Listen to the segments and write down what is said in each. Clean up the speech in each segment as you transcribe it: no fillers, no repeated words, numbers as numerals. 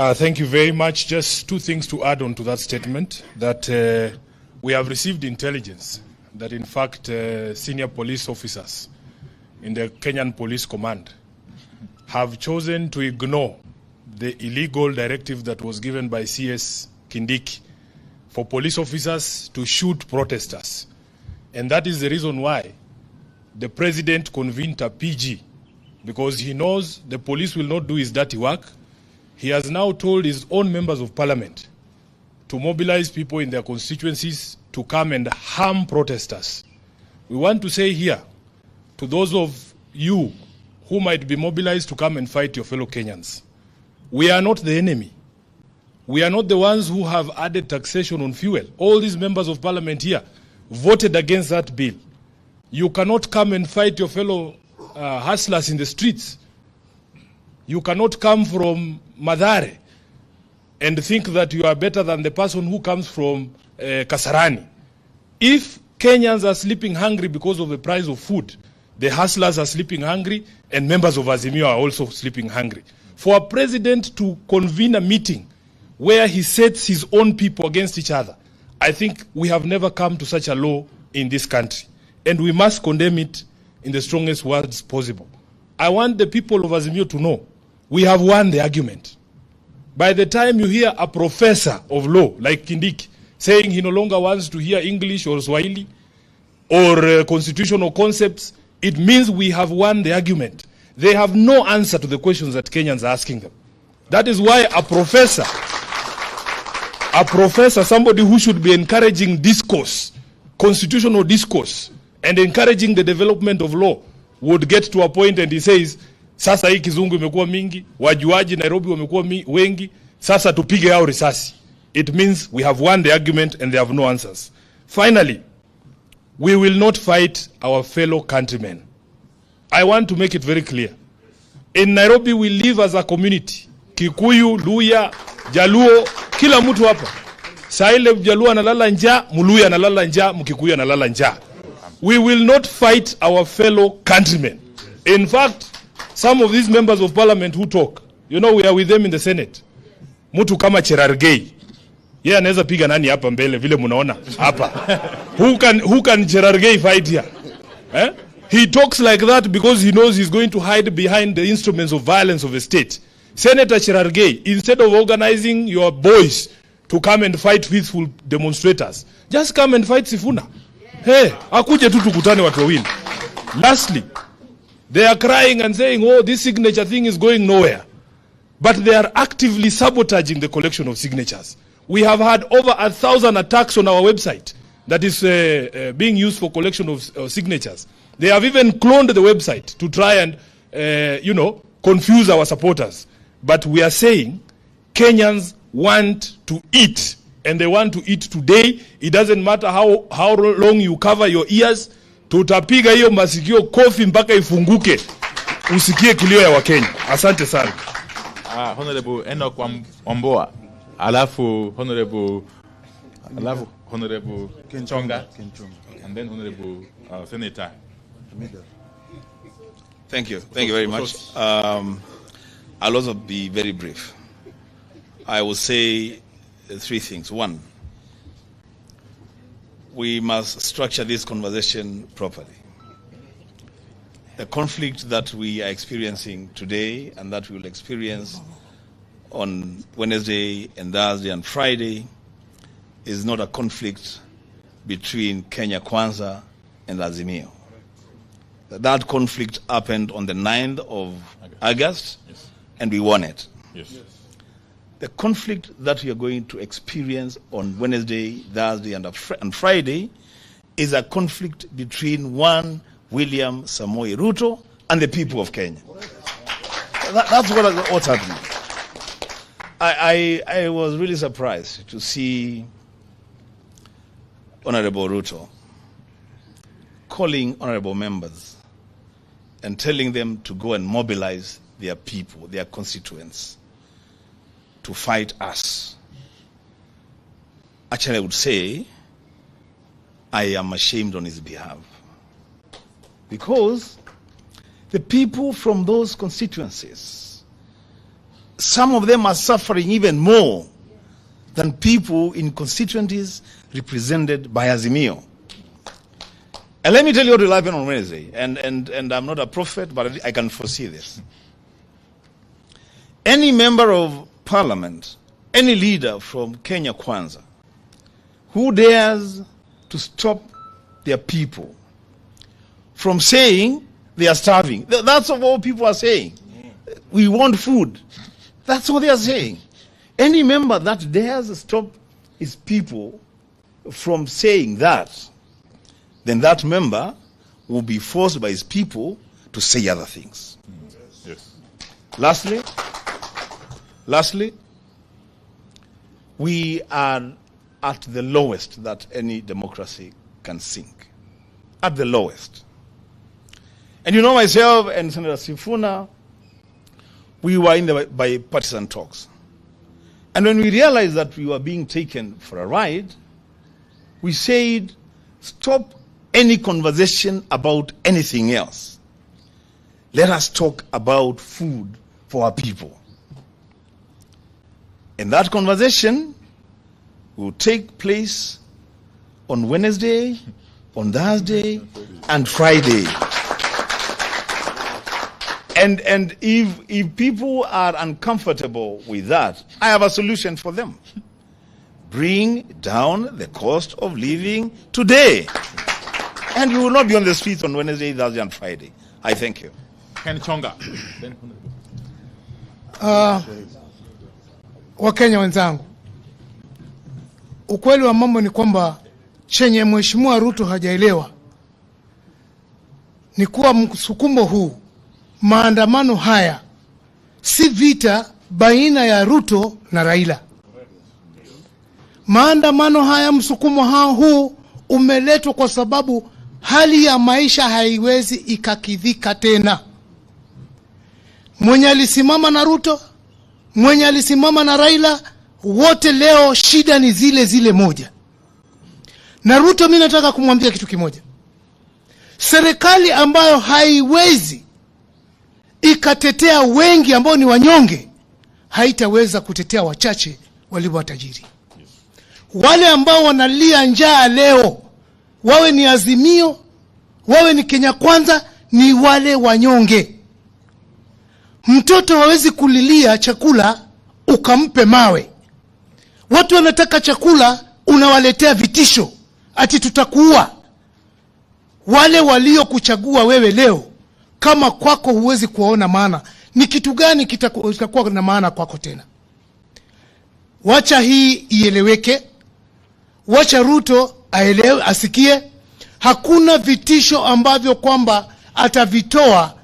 Thank you very much. Just two things to add on to that statement, that we have received intelligence that in fact senior police officers in the Kenyan Police Command have chosen to ignore the illegal directive that was given by CS Kindiki for police officers to shoot protesters. And that is the reason why the president convened a PG, because he knows the police will not do his dirty work. He has now told his own members of parliament to mobilize people in their constituencies to come and harm protesters. We want to say here to those of you who might be mobilized to come and fight your fellow Kenyans, we are not the enemy. We are not the ones who have added taxation on fuel. All these members of parliament here voted against that bill. You cannot come and fight your fellow hustlers in the streets. You cannot come from Madare and think that you are better than the person who comes from Kasarani. If Kenyans are sleeping hungry because of the price of food, the hustlers are sleeping hungry and members of Azimio are also sleeping hungry. For a president to convene a meeting where he sets his own people against each other, I think we have never come to such a law in this country. And we must condemn it in the strongest words possible. I want the people of Azimio to know we have won the argument. By the time you hear a professor of law like Kindiki saying he no longer wants to hear English or Swahili or constitutional concepts, it means we have won the argument. They have no answer to the questions that Kenyans are asking them. That is why a professor, somebody who should be encouraging discourse, constitutional discourse, and encouraging the development of law, would get to a point and he says, sasa hii kizungu imekuwa mingi, wajuaji Nairobi wamekuwa wengi, sasa tupige hao risasi. It means we have won the argument and they have no answers. Finally, we will not fight our fellow countrymen. I want to make it very clear. In Nairobi, we live as a community. Kikuyu, Luya, Jaluo, kila mtu hapa. Saile Jaluo analala njaa, Muluya analala njaa, Mkikuyu analala njaa. We will not fight our fellow countrymen. In fact, some of these members of parliament who talk, you know, we are with them in the Senate. Mtu kama Cherargei. Yeye anaweza piga nani hapa mbele vile mnaona hapa. Who can Cherargei fight here? Eh? He talks like that because he knows he's going to hide behind the instruments of violence of the state. Senator Cherargei, instead of organizing your boys to come and fight peaceful demonstrators, just come and fight Sifuna. Hey, akuje tu tukutane watu wawili. Lastly, they are crying and saying, oh, this signature thing is going nowhere. But they are actively sabotaging the collection of signatures. We have had over 1,000 attacks on our website that is being used for collection of signatures. They have even cloned the website to try and, confuse our supporters. But we are saying Kenyans want to eat, and they want to eat today. It doesn't matter how long you cover your ears. Tutapiga hiyo masikio kofi mpaka ifunguke. Usikie kilio ya Wakenya. Asante sana. Honorable Enoch Wamboa. Alafu Honorable Kenchonga. And then Honorable Senator. Thank you very much. I'll also be very brief. I will say three things. One, we must structure this conversation properly. The conflict that we are experiencing today and that we will experience on Wednesday and Thursday and Friday is not a conflict between Kenya Kwanza and Azimio. That conflict happened on the 9th of August, yes, and we won it. Yes. The conflict that we are going to experience on Wednesday, Thursday, and Friday is a conflict between one William Samoei Ruto and the people of Kenya. That's what's happening. I was really surprised to see Honorable Ruto calling honorable members and telling them to go and mobilize their people, their constituents, to fight us. Actually, I would say I am ashamed on his behalf. Because the people from those constituencies some of them are suffering even more than people in constituencies represented by Azimio. And let me tell you what will happen on Wednesday. And I'm not a prophet, but I can foresee this. Any member of parliament, any leader from Kenya Kwanza, who dares to stop their people from saying they are starving. That's what all people are saying. We want food. That's what they are saying. Any member that dares stop his people from saying that, then that member will be forced by his people to say other things. Yes. Lastly, we are at the lowest that any democracy can sink. At the lowest. And you know, myself and Senator Sifuna, we were in the bipartisan talks. And when we realized that we were being taken for a ride, we said, stop any conversation about anything else. Let us talk about food for our people. And that conversation will take place on Wednesday, on Thursday, and Friday. And if people are uncomfortable with that, I have a solution for them. Bring down the cost of living today. And we will not be on the streets on Wednesday, Thursday, and Friday. I thank you. Ken Chonga. Wakenya wenzangu, ukweli wa mambo ni kwamba chenye Mheshimiwa Ruto hajaelewa ni kuwa msukumo huu, maandamano haya si vita baina ya Ruto na Raila. Maandamano haya, msukumo huu umeletwa kwa sababu hali ya maisha haiwezi ikakidhika tena. Mwenye alisimama na Ruto, mwenye alisimama na Raila, wote leo shida ni zile zile moja. Na Ruto, mimi nataka kumwambia kitu kimoja. Serikali ambayo haiwezi ikatetea wengi ambao ni wanyonge, haitaweza kutetea wachache walio watajiri. Wale ambao wanalia njaa leo, wawe ni Azimio, wawe ni Kenya Kwanza, ni wale wanyonge. Mtoto hawezi kulilia chakula ukampe mawe. Watu wanataka chakula, unawaletea vitisho ati tutakuua. Wale walio kuchagua wewe leo, kama kwako huwezi kuona maana, ni kitu gani kitakuwa na maana kwako tena? Wacha hii ieleweke. Wacha Ruto aelewe, asikie. Hakuna vitisho ambavyo kwamba atavitoa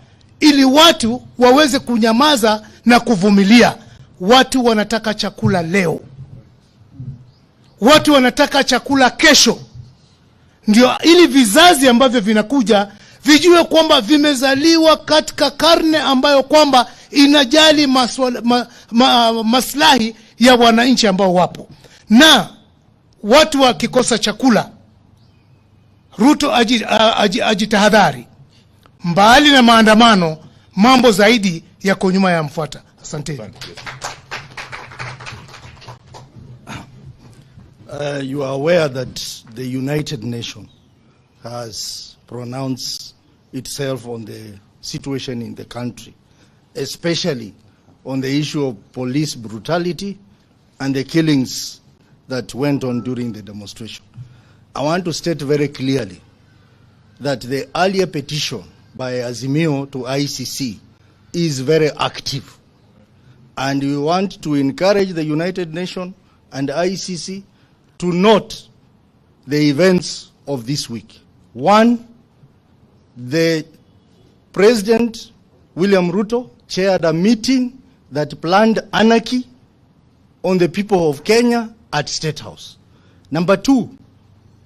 ili watu waweze kunyamaza na kuvumilia. Watu wanataka chakula leo. Watu wanataka chakula kesho. Ndio ili vizazi ambavyo vinakuja vijue kwamba vimezaliwa katika karne ambayo kwamba inajali maslahi ya wananchi ambao wapo. Na watu wakikosa chakula, Ruto ajitahadhari. Mbali na maandamano, mambo zaidi yako nyuma ya mfuata. Asante. You are aware that the United Nations has pronounced itself on the situation in the country, especially on the issue of police brutality and the killings that went on during the demonstration. I want to state very clearly that the earlier petition by Azimio to ICC is very active. And we want to encourage the United Nations and ICC to note the events of this week. One, the President William Ruto chaired a meeting that planned anarchy on the people of Kenya at State House. Number two,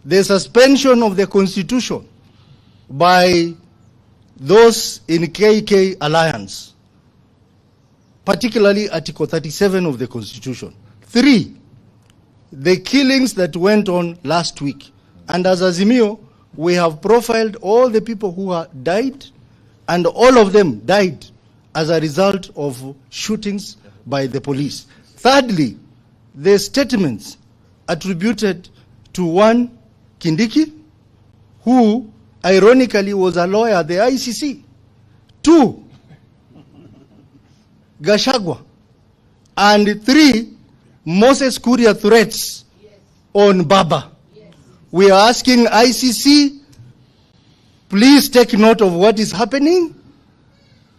the suspension of the Constitution by those in KK Alliance, particularly Article 37 of the Constitution. Three, the killings that went on last week. And as Azimio, we have profiled all the people who died, and all of them died as a result of shootings by the police. Thirdly, the statements attributed to one Kindiki, who ironically was a lawyer at the ICC. 2, Gachagua. And 3, Moses Kuria threats on Baba. We are asking ICC, please take note of what is happening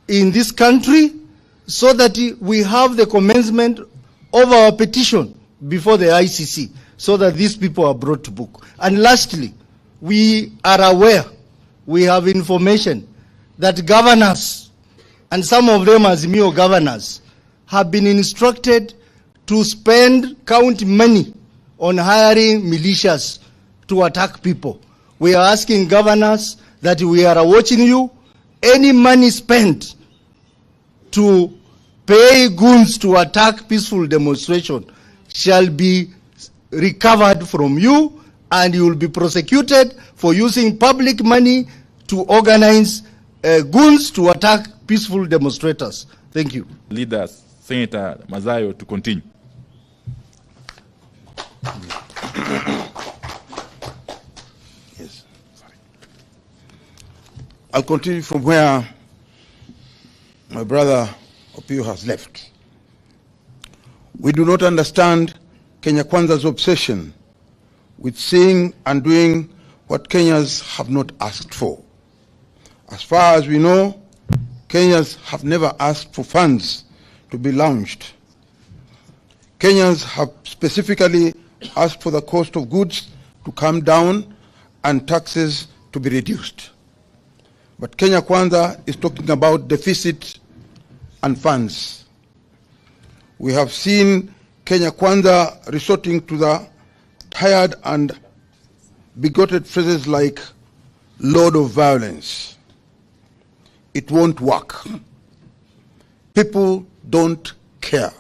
in this country so that we have the commencement of our petition before the ICC so that these people are brought to book. And lastly, we are aware, we have information that governors, and some of them as Mio governors, have been instructed to spend county money on hiring militias to attack people. We are asking governors that we are watching you. Any money spent to pay goons to attack peaceful demonstration shall be recovered from you, and you will be prosecuted for using public money to organize goons to attack peaceful demonstrators. Thank you. Leaders, Senator Mazayo, to continue. Yes. I'll continue from where my brother Opio has left. We do not understand Kenya Kwanza's obsession with saying and doing what Kenyans have not asked for. As far as we know, Kenyans have never asked for funds to be launched. Kenyans have specifically asked for the cost of goods to come down and taxes to be reduced. But Kenya Kwanza is talking about deficit and funds. We have seen Kenya Kwanza resorting to the tired and bigoted phrases like "lord of violence." It won't work. People don't care.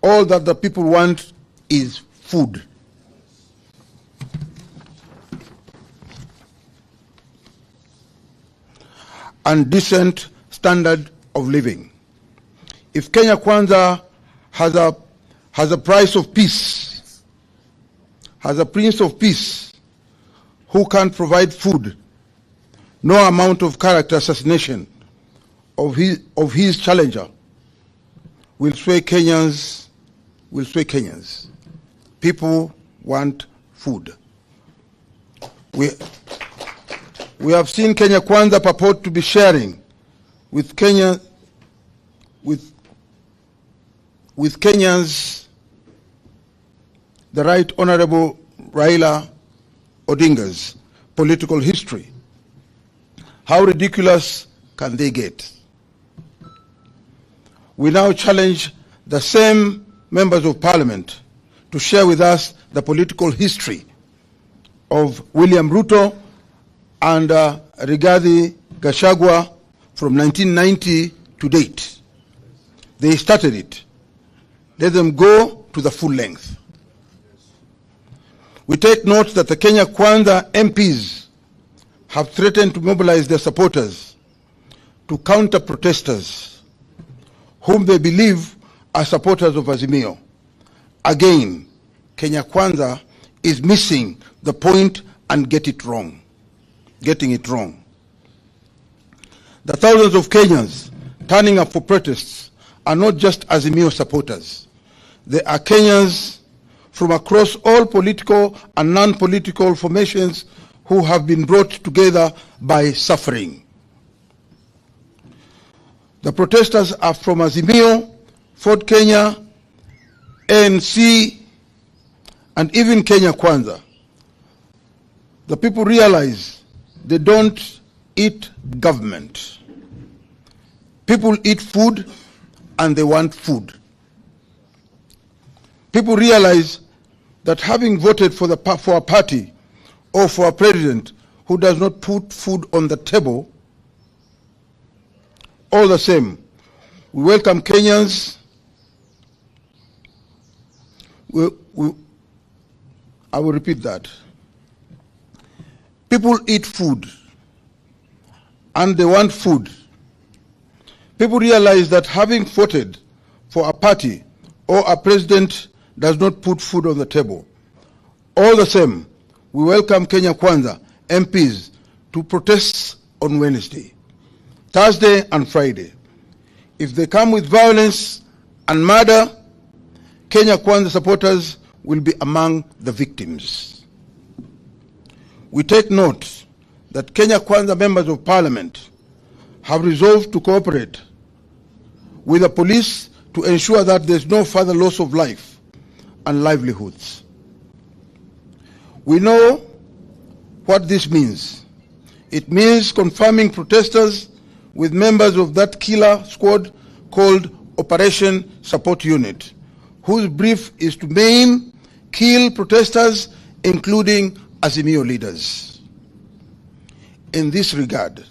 All that the people want is food. And decent standard of living. If Kenya Kwanza has a price of peace, has a prince of peace who can't provide food, no amount of character assassination of his challenger will sway Kenyans. People want food. We have seen Kenya Kwanza purport to be sharing with Kenyans the Right Honorable Raila Odinga's political history. How ridiculous can they get? We now challenge the same members of parliament to share with us the political history of William Ruto and Rigathi Gachagua from 1990 to date. They started it. Let them go to the full length. We take note that the Kenya Kwanza MPs have threatened to mobilize their supporters to counter protesters whom they believe are supporters of Azimio. Again, Kenya Kwanza is missing the point and getting it wrong. The thousands of Kenyans turning up for protests are not just Azimio supporters. They are Kenyans from across all political and non-political formations who have been brought together by suffering. The protesters are from Azimio, Ford Kenya, ANC, and even Kenya Kwanza. The people realize they don't eat government. People eat food and they want food. People realize that having voted for a party or for a president who does not put food on the table, all the same, we welcome Kenyans. I will repeat that. People eat food and they want food. People realize that having voted for a party or a president does not put food on the table. All the same, we welcome Kenya Kwanza MPs to protest on Wednesday, Thursday and Friday. If they come with violence and murder, Kenya Kwanza supporters will be among the victims. We take note that Kenya Kwanza members of parliament have resolved to cooperate with the police to ensure that there's no further loss of life and livelihoods. We know what this means. It means confirming protesters with members of that killer squad called Operation Support Unit, whose brief is to maim, kill protesters, including Azimio leaders. In this regard,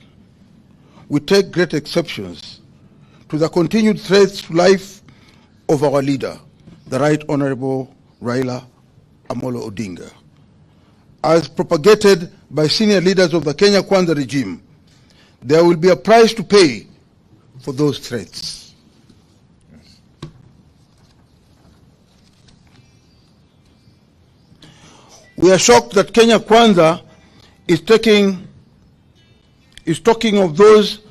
we take great exceptions to the continued threats to life of our leader, the Right Honorable Raila Amolo Odinga. As propagated by senior leaders of the Kenya Kwanza regime, there will be a price to pay for those threats. We are shocked that Kenya Kwanza is talking of those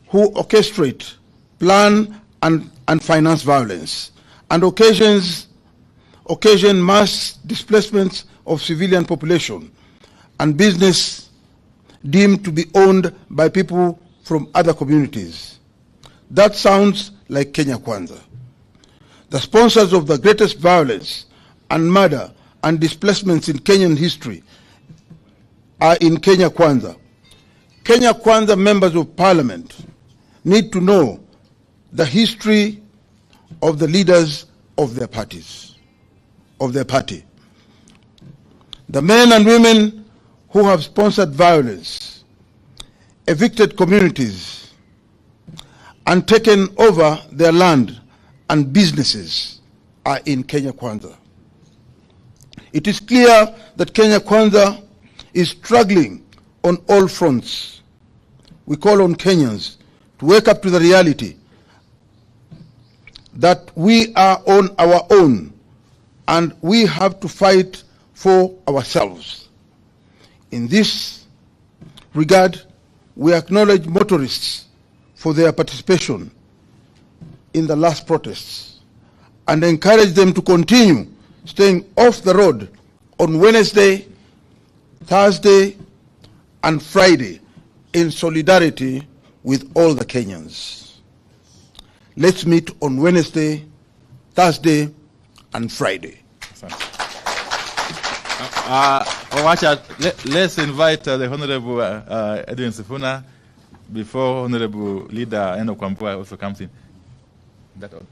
who orchestrate, plan, and finance violence, and occasion mass displacements of civilian population and business deemed to be owned by people from other communities. That sounds like Kenya Kwanza. The sponsors of the greatest violence and murder and displacements in Kenyan history are in Kenya Kwanza. Kenya Kwanza members of parliament need to know the history of the leaders of their parties, of their party. The men and women who have sponsored violence, evicted communities, and taken over their land and businesses are in Kenya Kwanza. It is clear that Kenya Kwanza is struggling on all fronts. We call on Kenyans to wake up to the reality that we are on our own and we have to fight for ourselves. In this regard, we acknowledge motorists for their participation in the last protests and encourage them to continue staying off the road on Wednesday, Thursday, and Friday in solidarity with all the Kenyans. Let's meet on Wednesday, Thursday, and Friday. Let's invite the Honorable Edwin Sifuna before Honorable Leader Enoch Wambua also comes in. That all.